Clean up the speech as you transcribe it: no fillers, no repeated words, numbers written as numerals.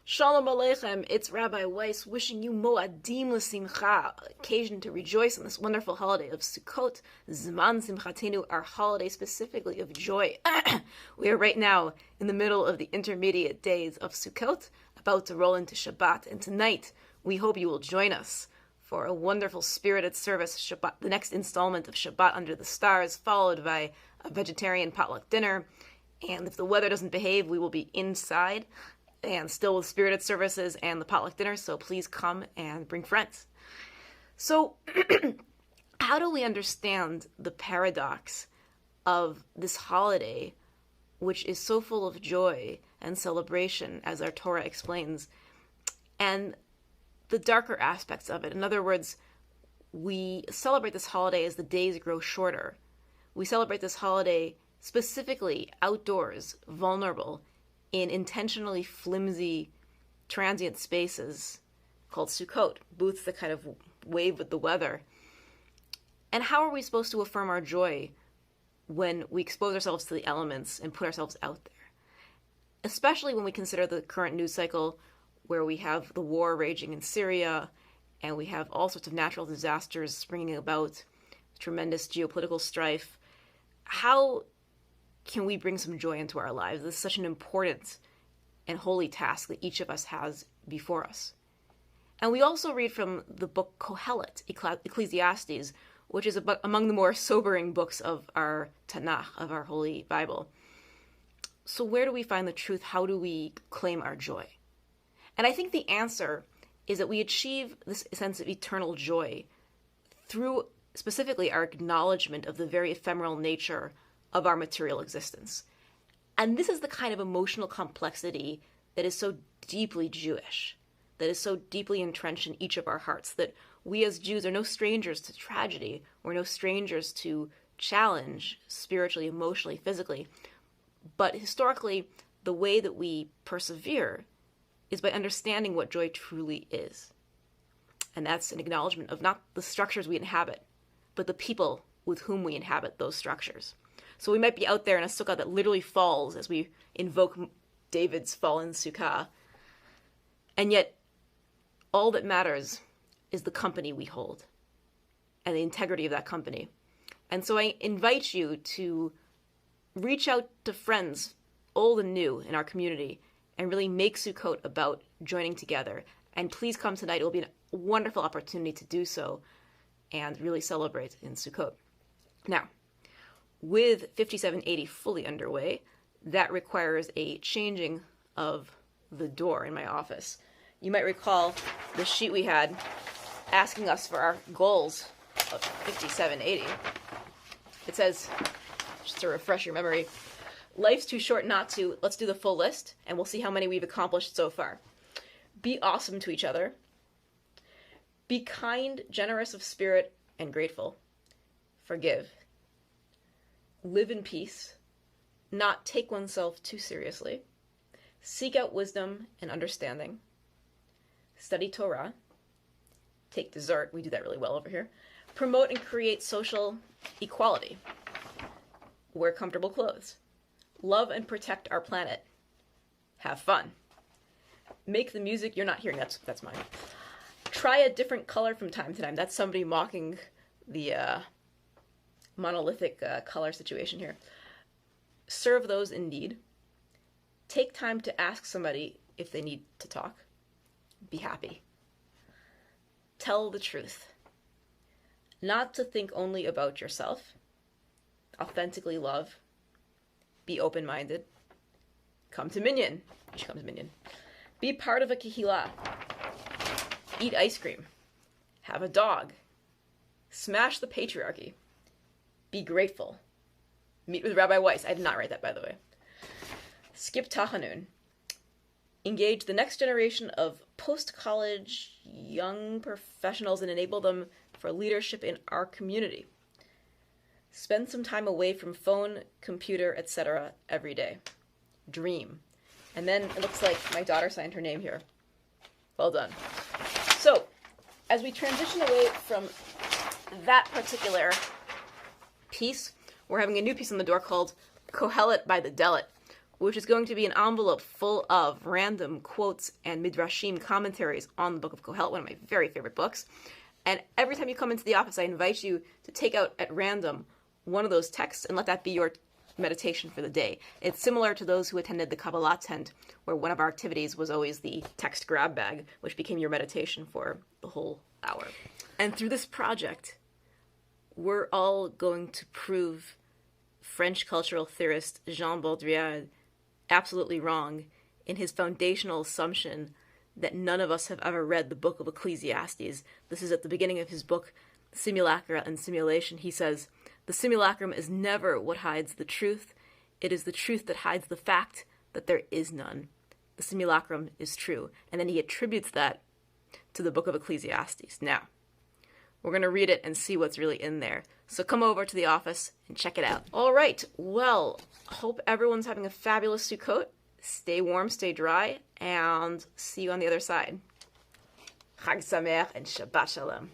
Shalom Aleichem, it's Rabbi Weiss wishing you Moadim L'Simcha, occasion to rejoice on this wonderful holiday of Sukkot, Zman Simchatenu, our holiday specifically of joy. We are right now in the middle of the intermediate days of Sukkot, about to roll into Shabbat, and tonight we hope you will join us for a wonderful spirited service, Shabbat, the next installment of Shabbat Under the Stars, followed by a vegetarian potluck dinner, and if the weather doesn't behave, we will be inside, and still with spirited services and the potluck dinner, so please come and bring friends. So, how do we understand the paradox of this holiday, which is so full of joy and celebration, as our Torah explains, and the darker aspects of it? In other words, we celebrate this holiday as the days grow shorter. We celebrate this holiday specifically outdoors, vulnerable, in intentionally flimsy, transient spaces called Sukkot, booths that kind of wave with the weather. And how are we supposed to affirm our joy when we expose ourselves to the elements and put ourselves out there? Especially when we consider the current news cycle where we have the war raging in Syria and we have all sorts of natural disasters springing about, tremendous geopolitical strife. How can we bring some joy into our lives? This is such an important and holy task that each of us has before us. And we also read from the book Qohelet, Ecclesiastes, which is among the more sobering books of our Tanakh, of our Holy Bible. So where do we find the truth? How do we claim our joy? And I think the answer is that we achieve this sense of eternal joy through specifically our acknowledgement of the very ephemeral nature of our material existence. And this is the kind of emotional complexity that is so deeply Jewish, that is so deeply entrenched in each of our hearts, that we as Jews are no strangers to tragedy. We're no strangers to challenge spiritually, emotionally, physically. But historically, the way that we persevere is by understanding what joy truly is. And that's an acknowledgement of not the structures we inhabit, but the people with whom we inhabit those structures. So we might be out there in a sukkah that literally falls as we invoke David's fallen sukkah. And yet, all that matters is the company we hold and the integrity of that company. And so I invite you to reach out to friends, old and new, in our community and really make Sukkot about joining together. And please come tonight. It will be a wonderful opportunity to do so and really celebrate in Sukkot. Now, with 5780 fully underway, that requires a changing of the door in my office. You might recall the sheet we had asking us for our goals of 5780. It says, just to refresh your memory, life's too short not to. Let's do the full list, and we'll see how many we've accomplished so far. Be awesome to each other. Be kind, generous of spirit, and grateful. Forgive. Live in peace, not take oneself too seriously, seek out wisdom and understanding, study Torah, take dessert, we do that really well over here, promote and create social equality, wear comfortable clothes, love and protect our planet, have fun, make the music you're not hearing, that's mine, try a different color from time to time. That's somebody mocking the monolithic color situation here. Serve those in need. Take time to ask somebody if they need to talk. Be happy. Tell the truth. Not to think only about yourself. Authentically love. Be open-minded. Come to Minyan. You should come to Minyan. Be part of a Kehillah. Eat ice cream. Have a dog. Smash the patriarchy. Be grateful. Meet with Rabbi Weiss. I did not write that, by the way. Skip Tachanun. Engage the next generation of post-college young professionals and enable them for leadership in our community. Spend some time away from phone, computer, etc. every day. Dream. And then it looks like my daughter signed her name here. Well done. So, as we transition away from that particular piece, we're having a new piece on the door called Qohelet by the Delet, which is going to be an envelope full of random quotes and midrashim commentaries on the book of Qohelet, one of my very favorite books. And every time you come into the office, I invite you to take out at random one of those texts and let that be your meditation for the day. It's similar to those who attended the Kabbalah tent, where one of our activities was always the text grab bag, which became your meditation for the whole hour. And through this project, we're all going to prove French cultural theorist Jean Baudrillard absolutely wrong in his foundational assumption that none of us have ever read the book of Ecclesiastes. This is at the beginning of his book, Simulacra and Simulation. He says, "The simulacrum is never what hides the truth. It is the truth that hides the fact that there is none. The simulacrum is true." And then he attributes that to the book of Ecclesiastes. Now, we're going to read it and see what's really in there. So come over to the office and check it out. All right. Well, hope everyone's having a fabulous Sukkot. Stay warm, stay dry, and see you on the other side. Chag Sameach and Shabbat Shalom.